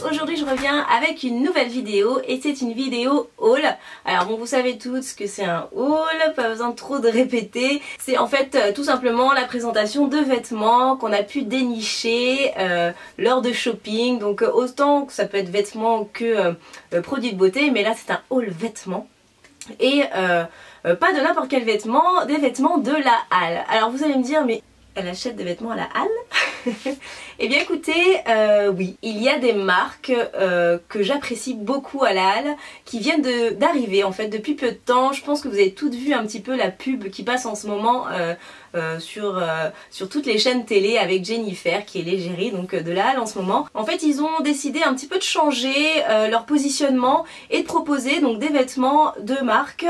Aujourd'hui je reviens avec une nouvelle vidéo et c'est une vidéo haul. Alors bon, vous savez tous que c'est un haul, pas besoin de trop de répéter. C'est en fait tout simplement la présentation de vêtements qu'on a pu dénicher lors de shopping. Donc autant que ça peut être vêtements que produits de beauté, mais là c'est un haul vêtements. Et pas de n'importe quel vêtement, des vêtements de la Halle. Alors vous allez me dire, mais elle achète des vêtements à la Halle? Eh bien écoutez, oui, il y a des marques que j'apprécie beaucoup à la Halle qui viennent d'arriver en fait depuis peu de temps. Je pense que vous avez toutes vu un petit peu la pub qui passe en ce moment sur toutes les chaînes télé avec Jennifer qui est l'égérie donc de la Halle en ce moment. En fait ils ont décidé un petit peu de changer leur positionnement et de proposer donc des vêtements de marque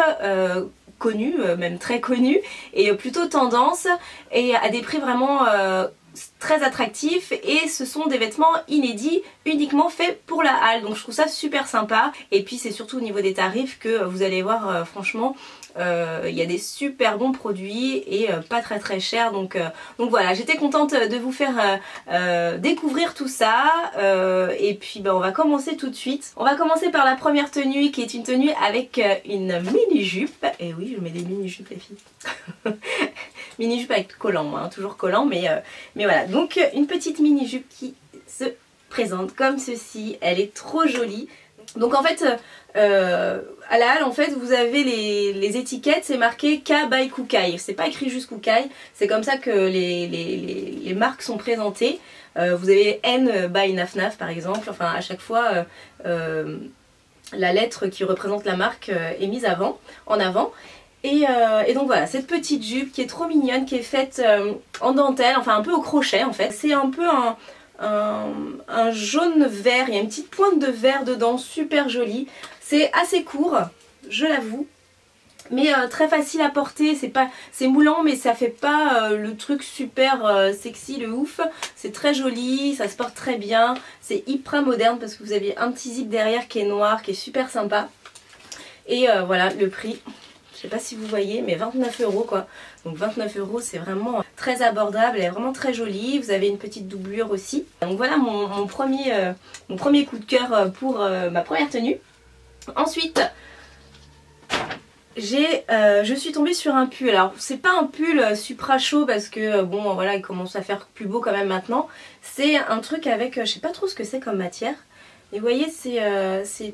connus, même très connus et plutôt tendance et à des prix vraiment très attractifs, et ce sont des vêtements inédits uniquement faits pour la Halle, donc je trouve ça super sympa. Et puis c'est surtout au niveau des tarifs que vous allez voir franchement il y a des super bons produits et pas très chers, donc voilà, j'étais contente de vous faire découvrir tout ça et puis on va commencer tout de suite. On va commencer par la première tenue qui est une tenue avec une mini-jupe, et oui je mets des mini-jupes les filles. Mini-jupe avec collant, hein, toujours collant, mais voilà, donc une petite mini-jupe qui se présente comme ceci, elle est trop jolie. Donc en fait à la Halle en fait vous avez les étiquettes, c'est marqué K by Kookai, c'est pas écrit juste Kookai, c'est comme ça que les marques sont présentées. Vous avez N by Naf Naf par exemple, enfin à chaque fois la lettre qui représente la marque est mise en avant. Et donc voilà, cette petite jupe qui est trop mignonne, qui est faite en dentelle, enfin un peu au crochet en fait. C'est un peu un jaune vert, il y a une petite pointe de vert dedans, super jolie. C'est assez court, je l'avoue, mais très facile à porter. C'est moulant, mais ça fait pas le truc super sexy, le ouf. C'est très joli, ça se porte très bien. C'est hyper moderne parce que vous avez un petit zip derrière qui est noir, qui est super sympa. Et voilà le prix. Je sais pas si vous voyez, mais 29 € quoi. Donc 29 € c'est vraiment très abordable, elle est vraiment très jolie. Vous avez une petite doublure aussi. Donc voilà mon premier coup de cœur pour ma première tenue. Ensuite, je suis tombée sur un pull. Alors c'est pas un pull supra chaud parce que bon voilà, il commence à faire plus beau quand même maintenant. C'est un truc avec, je sais pas trop ce que c'est comme matière. Et vous voyez, c'est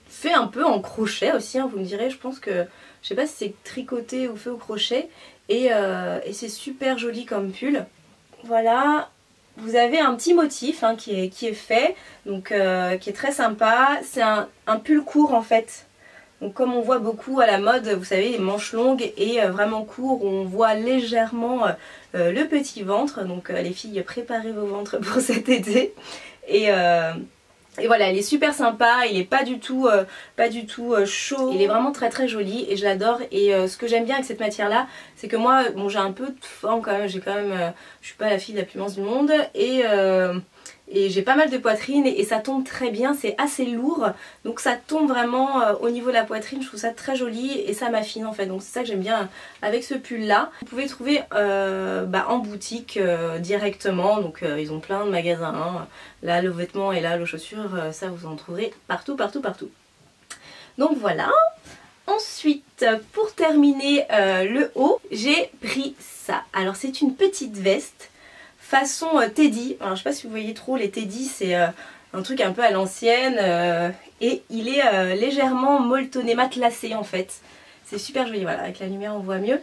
fait un peu en crochet aussi, hein, vous me direz, je pense que, je sais pas si c'est tricoté ou fait au crochet, et c'est super joli comme pull. Voilà, vous avez un petit motif hein, qui est fait, donc qui est très sympa. C'est un pull court en fait, donc comme on voit beaucoup à la mode, vous savez, les manches longues et vraiment court, on voit légèrement le petit ventre, donc les filles, préparez vos ventres pour cet été. Et voilà, il est super sympa, il est pas du tout chaud, il est vraiment très joli et je l'adore. Et ce que j'aime bien avec cette matière là, c'est que moi, bon, j'ai un peu de forme quand même, je suis pas la fille la plus mince du monde et j'ai pas mal de poitrine et ça tombe très bien, c'est assez lourd, donc ça tombe vraiment au niveau de la poitrine, je trouve ça très joli et ça m'affine en fait, donc c'est ça que j'aime bien avec ce pull là. Vous pouvez trouver en boutique directement, donc ils ont plein de magasins, hein. Là le vêtement et là aux chaussures, ça vous en trouverez partout. Donc voilà. Ensuite, pour terminer le haut, j'ai pris ça. Alors c'est une petite veste façon Teddy. Alors je sais pas si vous voyez trop, les Teddy c'est un truc un peu à l'ancienne et il est légèrement molletonné, matelassé en fait. C'est super joli, voilà, avec la lumière on voit mieux.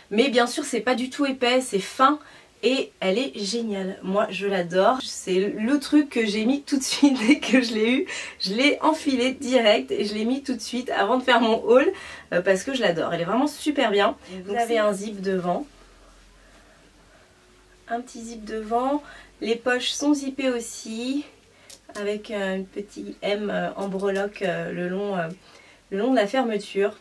Mais bien sûr c'est pas du tout épais, c'est fin et elle est géniale. Moi je l'adore, c'est le truc que j'ai mis tout de suite dès que je l'ai eu. Je l'ai enfilé direct et je l'ai mis tout de suite avant de faire mon haul parce que je l'adore. Elle est vraiment super bien. Vous avez un zip devant. Un petit zip devant, les poches sont zippées aussi avec un petit M en breloque le long de la fermeture.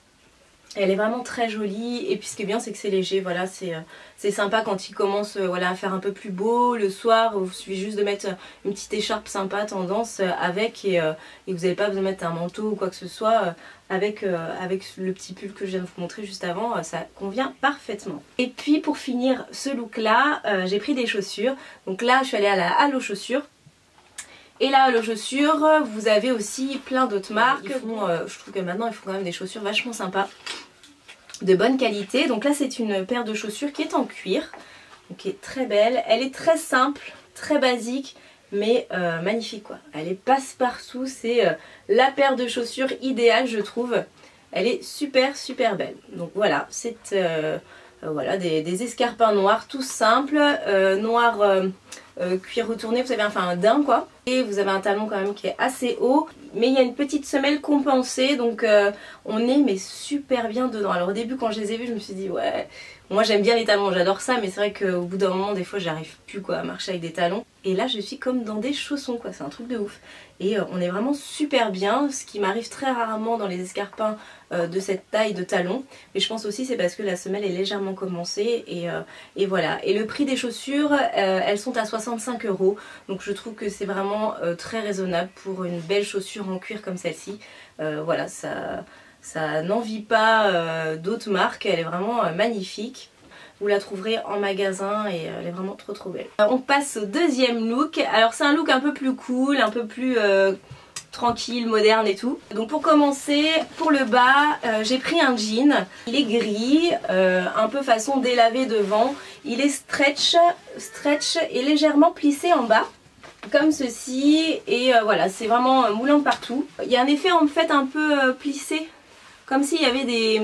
Elle est vraiment très jolie et puis ce qui est bien c'est que c'est léger, voilà, c'est sympa quand il commence voilà, à faire un peu plus beau le soir. Il suffit juste de mettre une petite écharpe sympa tendance avec et vous n'avez pas besoin de mettre un manteau ou quoi que ce soit. Avec le petit pull que je viens de vous montrer juste avant, ça convient parfaitement. Et puis pour finir ce look là, j'ai pris des chaussures. Donc là je suis allée à la Halle aux chaussures. Et là, les chaussures, vous avez aussi plein d'autres marques. Je trouve que maintenant, ils font quand même des chaussures vachement sympas, de bonne qualité. Donc là, c'est une paire de chaussures qui est en cuir, donc qui est très belle. Elle est très simple, très basique, mais magnifique quoi. Elle est passe-partout, c'est la paire de chaussures idéale, je trouve. Elle est super belle. Donc voilà, c'est voilà, des escarpins noirs tout simples, noir cuir retourné, vous savez, enfin un daim quoi. Et vous avez un talon quand même qui est assez haut, mais il y a une petite semelle compensée, donc on est mais super bien dedans. Alors au début quand je les ai vus, je me suis dit ouais, moi j'aime bien les talons, j'adore ça, mais c'est vrai qu'au bout d'un moment des fois j'arrive plus quoi à marcher avec des talons. Et là je suis comme dans des chaussons quoi, c'est un truc de ouf. Et on est vraiment super bien, ce qui m'arrive très rarement dans les escarpins de cette taille de talon. Mais je pense aussi c'est parce que la semelle est légèrement compensée et voilà. Et le prix des chaussures, elles sont à 65 €. Donc je trouve que c'est vraiment très raisonnable pour une belle chaussure en cuir comme celle-ci. Voilà, ça n'envie pas d'autres marques, elle est vraiment magnifique. Vous la trouverez en magasin et elle est vraiment trop belle. On passe au deuxième look. Alors c'est un look un peu plus cool, un peu plus tranquille, moderne et tout. Donc pour commencer, pour le bas, j'ai pris un jean. Il est gris, un peu façon délavé devant. Il est stretch et légèrement plissé en bas, comme ceci. Et voilà, c'est vraiment moulant de partout. Il y a un effet en fait un peu plissé, comme s'il y avait des...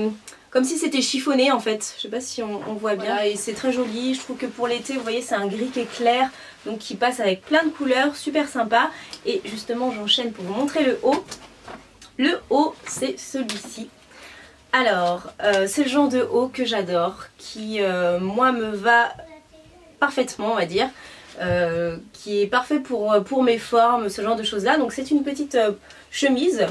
Comme si c'était chiffonné en fait, je sais pas si on voit bien. Voilà, et c'est très joli, je trouve que pour l'été, vous voyez, c'est un gris qui est clair, donc qui passe avec plein de couleurs, super sympa. Et justement, j'enchaîne pour vous montrer le haut. Le haut, c'est celui-ci. Alors, c'est le genre de haut que j'adore, qui, moi, me va parfaitement, on va dire. Qui est parfait pour mes formes, ce genre de choses-là. Donc c'est une petite chemise,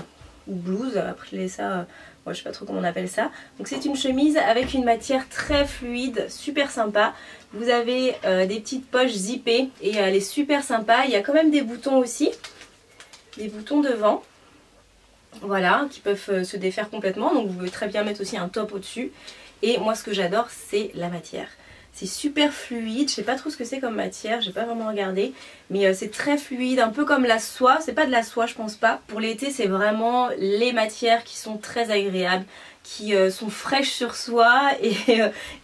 ou blouse, appelez ça... Moi je sais pas trop comment on appelle ça. Donc c'est une chemise avec une matière très fluide, super sympa. Vous avez des petites poches zippées et elle est super sympa. Il y a quand même des boutons aussi, des boutons devant. Voilà, qui peuvent se défaire complètement. Donc vous pouvez très bien mettre aussi un top au-dessus. Et moi ce que j'adore c'est la matière. C'est super fluide, je sais pas trop ce que c'est comme matière, j'ai pas vraiment regardé. Mais c'est très fluide, un peu comme la soie. C'est pas de la soie, je pense pas. Pour l'été, c'est vraiment les matières qui sont très agréables, qui sont fraîches sur soi. Et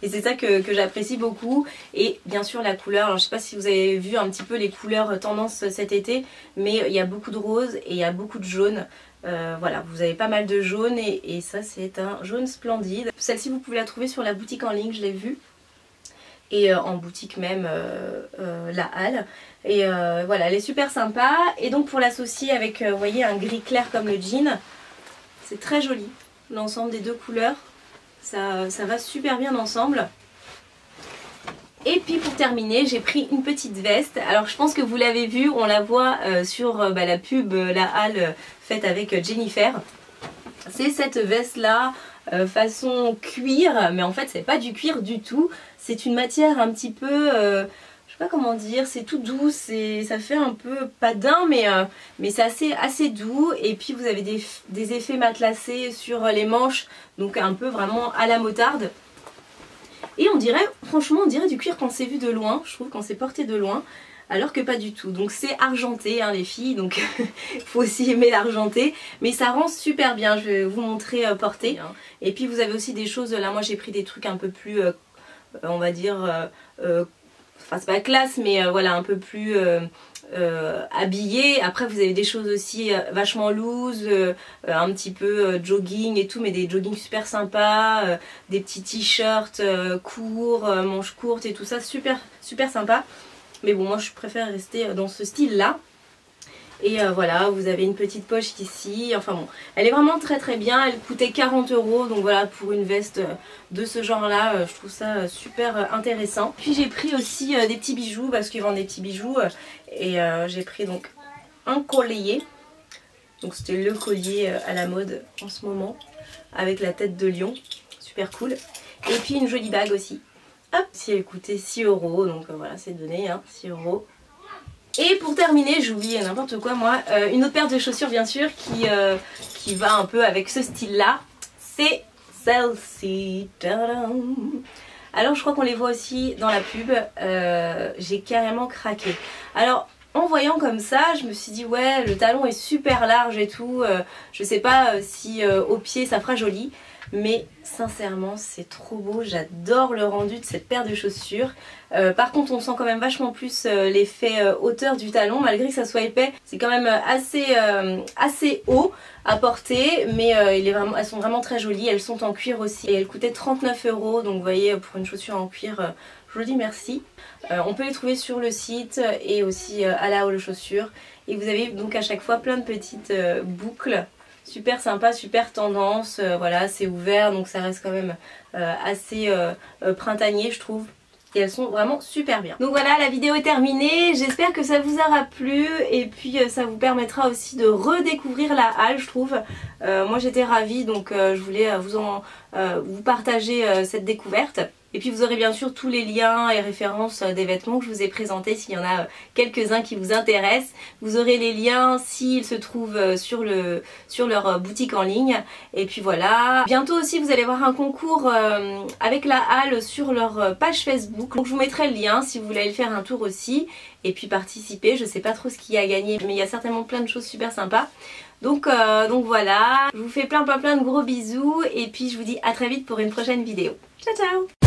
c'est ça que j'apprécie beaucoup. Et bien sûr la couleur, alors je sais pas si vous avez vu un petit peu les couleurs tendance cet été. Mais il y a beaucoup de rose et il y a beaucoup de jaune. Voilà, vous avez pas mal de jaune et ça c'est un jaune splendide. Celle-ci vous pouvez la trouver sur la boutique en ligne, je l'ai vue. Et en boutique même, la Halle. Et voilà, elle est super sympa. Et donc pour l'associer avec, vous voyez, un gris clair comme le jean, c'est très joli. L'ensemble des deux couleurs, ça va super bien ensemble. Et puis pour terminer, j'ai pris une petite veste. Alors je pense que vous l'avez vue, on la voit sur la pub La Halle faite avec Jennifer. C'est cette veste là, façon cuir, mais en fait c'est pas du cuir du tout. C'est une matière un petit peu, je sais pas comment dire, c'est tout doux, ça fait un peu pas daim, mais c'est assez doux. Et puis vous avez des effets matelassés sur les manches, donc un peu vraiment à la motarde. Et on dirait, franchement on dirait du cuir quand c'est vu de loin, je trouve, quand c'est porté de loin. Alors que pas du tout. Donc c'est argenté hein, les filles, donc il faut aussi aimer l'argenté. Mais ça rend super bien, je vais vous montrer porté. Et puis vous avez aussi des choses, là moi j'ai pris des trucs un peu plus, on va dire, enfin c'est pas classe, mais voilà, un peu plus habillé. Après vous avez des choses aussi vachement loose, un petit peu jogging et tout, mais des joggings super sympas, des petits t-shirts courts, manches courtes et tout ça, super sympa. Mais bon, moi je préfère rester dans ce style là. Et voilà, vous avez une petite poche ici. Enfin bon, elle est vraiment très bien. Elle coûtait 40 €. Donc voilà, pour une veste de ce genre là, je trouve ça super intéressant. Puis j'ai pris aussi des petits bijoux, parce qu'ils vendent des petits bijoux. Et j'ai pris donc un collier. Donc c'était le collier à la mode en ce moment, avec la tête de lion. Super cool. Et puis une jolie bague aussi. Hop, si elle coûtait 6 €, donc voilà, c'est donné, hein, 6 €. Et pour terminer, j'ai oublié n'importe quoi moi, une autre paire de chaussures bien sûr qui va un peu avec ce style-là, c'est celle-ci. Alors je crois qu'on les voit aussi dans la pub, j'ai carrément craqué. Alors En voyant comme ça, je me suis dit ouais, le talon est super large et tout, je sais pas si au pied ça fera joli, mais sincèrement c'est trop beau, j'adore le rendu de cette paire de chaussures. Par contre on sent quand même vachement plus l'effet hauteur du talon, malgré que ça soit épais, c'est quand même assez haut à porter, mais elles sont vraiment très jolies, elles sont en cuir aussi et elles coûtaient 39 €, donc vous voyez pour une chaussure en cuir, je vous dis merci. On peut les trouver sur le site et aussi à la Haul Chaussures, et vous avez donc à chaque fois plein de petites boucles. Super sympa, super tendance, voilà, c'est ouvert donc ça reste quand même assez printanier je trouve. Et elles sont vraiment super bien. Donc voilà, la vidéo est terminée, j'espère que ça vous aura plu et puis ça vous permettra aussi de redécouvrir la halle je trouve. Moi j'étais ravie donc je voulais vous partager cette découverte. Et puis vous aurez bien sûr tous les liens et références des vêtements que je vous ai présentés s'il y en a quelques-uns qui vous intéressent. Vous aurez les liens s'ils se trouvent sur leur boutique en ligne. Et puis voilà. Bientôt aussi vous allez voir un concours avec la halle sur leur page Facebook. Donc je vous mettrai le lien si vous voulez aller faire un tour aussi. Et puis participer, je sais pas trop ce qu'il y a à gagner, mais il y a certainement plein de choses super sympas. Donc voilà, je vous fais plein de gros bisous et puis je vous dis à très vite pour une prochaine vidéo. Ciao ciao!